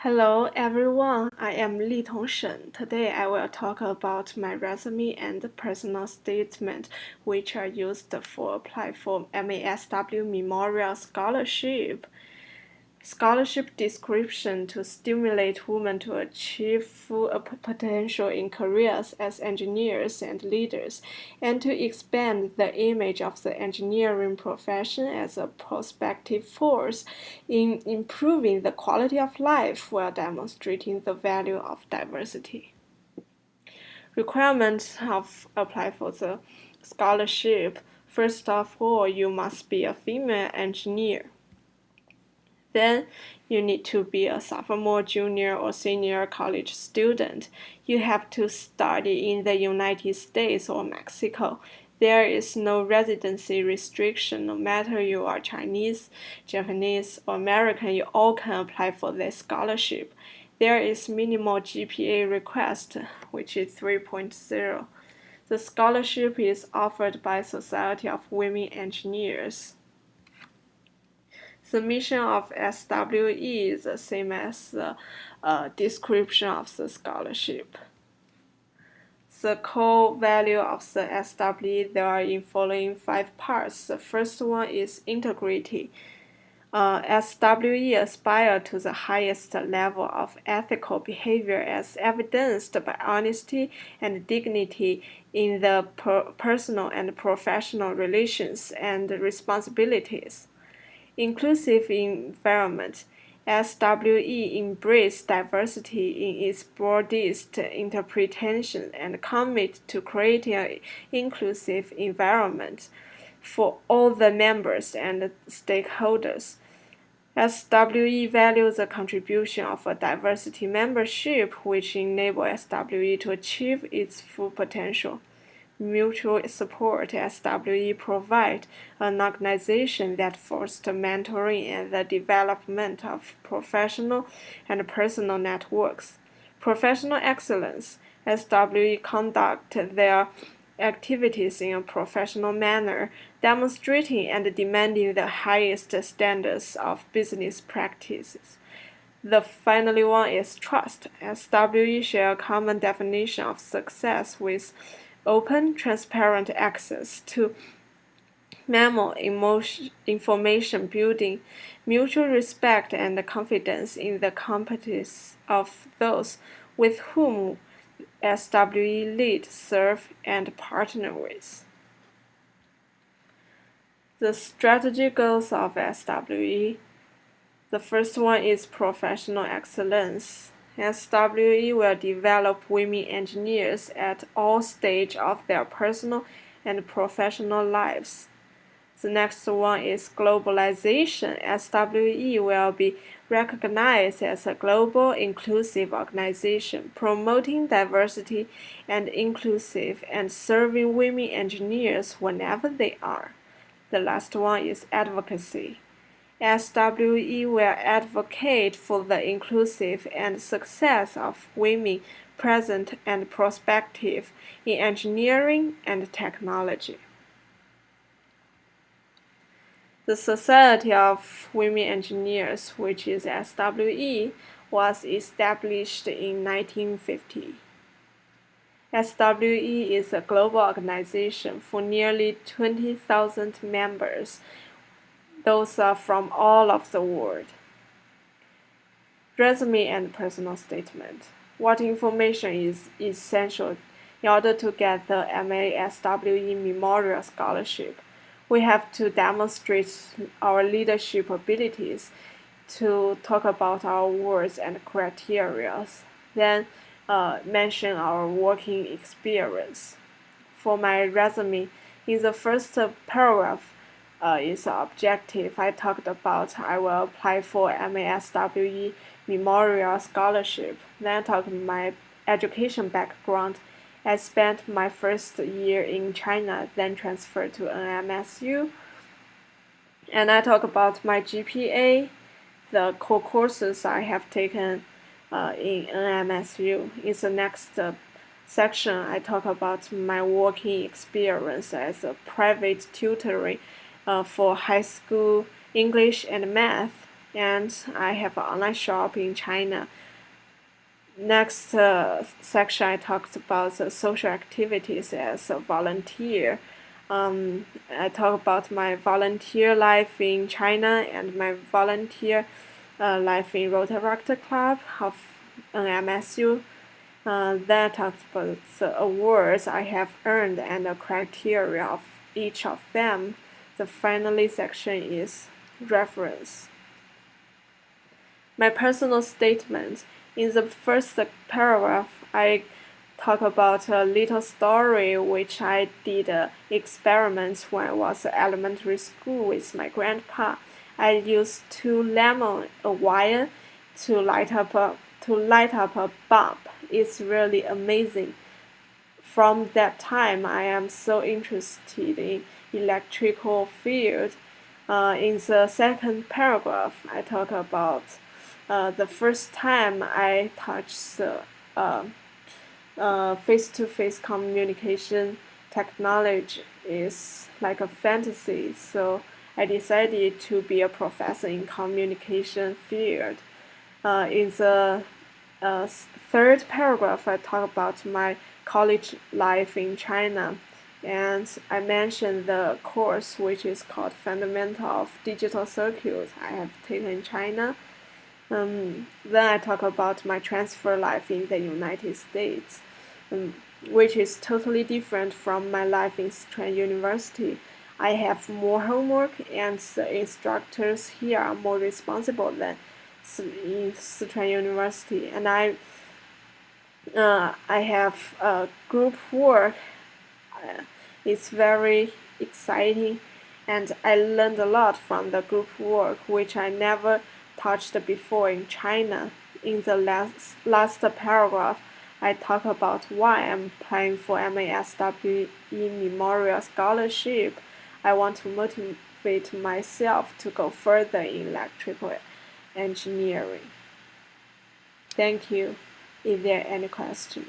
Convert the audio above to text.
Hello everyone, I am Li Tongshen. Today I will talk about my resume and personal statement which are used for apply for MASW Memorial Scholarship. Scholarship description to stimulate women to achieve full potential in careers as engineers and leaders, and to expand the image of the engineering profession as a prospective force in improving the quality of life while demonstrating the value of diversity. Requirements of apply for the scholarship. First of all, you must be a female engineer. Then you need to be a sophomore, junior, or senior college student. You have to study in the United States or Mexico. There is no residency restriction. No matter you are Chinese, Japanese, or American, you all can apply for this scholarship. There is minimal GPA request, which is 3.0. The scholarship is offered by Society of Women Engineers. The mission of SWE is the same as the description of the scholarship. The core value of the SWE, there are in following 5 parts. The first one is integrity. SWE aspire to the highest level of ethical behavior as evidenced by honesty and dignity in the personal and professional relations and responsibilities. Inclusive environment. SWE embrace diversity in its broadest interpretation and commit to creating an inclusive environment for all the members and stakeholders. SWE values the contribution of a diversity membership which enable SWE to achieve its full potential. Mutual support. SWE provide an organization that fosters mentoring and the development of professional and personal networks. Professional excellence. SWE conduct their activities in a professional manner, demonstrating and demanding the highest standards of business practices. The final one is trust. SWE share a common definition of success with open, transparent access to memo information building, mutual respect and confidence in the competence of those with whom SWE lead, serve, and partner with. The strategy goals of SWE. The first one is professional excellence. SWE will develop women engineers at all stages of their personal and professional lives. The next one is globalization. SWE will be recognized as a global inclusive organization, promoting diversity and inclusive and serving women engineers whenever they are. The last one is advocacy. SWE will advocate for the inclusive and success of women present and prospective in engineering and technology. The Society of Women Engineers, which is SWE, was established in 1950. SWE is a global organization for nearly 20,000 members. Those are from all of the world. Resume and personal statement. What information is essential in order to get the MASWE Memorial Scholarship? We have to demonstrate our leadership abilities, to talk about our words and criteria, then mention our working experience. For my resume, in the first paragraph, is objective. I talked about I will apply for MASWE Memorial Scholarship. Then I talked my education background. I spent my first year in China, then transferred to NMSU. And I talk about my GPA, the core courses I have taken in NMSU. In the next section, I talk about my working experience as a private tutoring for high school English and math and I have an online shop in China. Next section, I talked about the social activities as a volunteer. I talk about my volunteer life in China and my volunteer life in Rotaract Club of NMSU. Then I talked about the awards I have earned and the criteria of each of them. The final section is reference. My personal statement. In the first paragraph, I talk about a little story which I did experiments when I was in elementary school with my grandpa. I used 2 lemon a wire to light up a bulb. It's really amazing. From that time, I am so interested in electrical field. In the second paragraph, I talk about the first time I touched the face-to-face communication technology is like a fantasy, so I decided to be a professor in communication field. In the third paragraph, I talk about my college life in China, and I mentioned the course which is called Fundamental of Digital Circuits I have taken in China. Then I talk about my transfer life in the United States, which is totally different from my life in Sichuan University. I have more homework, and the instructors here are more responsible than in Sichuan University, and I have group work. It's very exciting, and I learned a lot from the group work, which I never touched before in China. In the last paragraph, I talk about why I'm applying for MASWE Memorial Scholarship. I want to motivate myself to go further in electrical engineering. Thank you. Is there any question?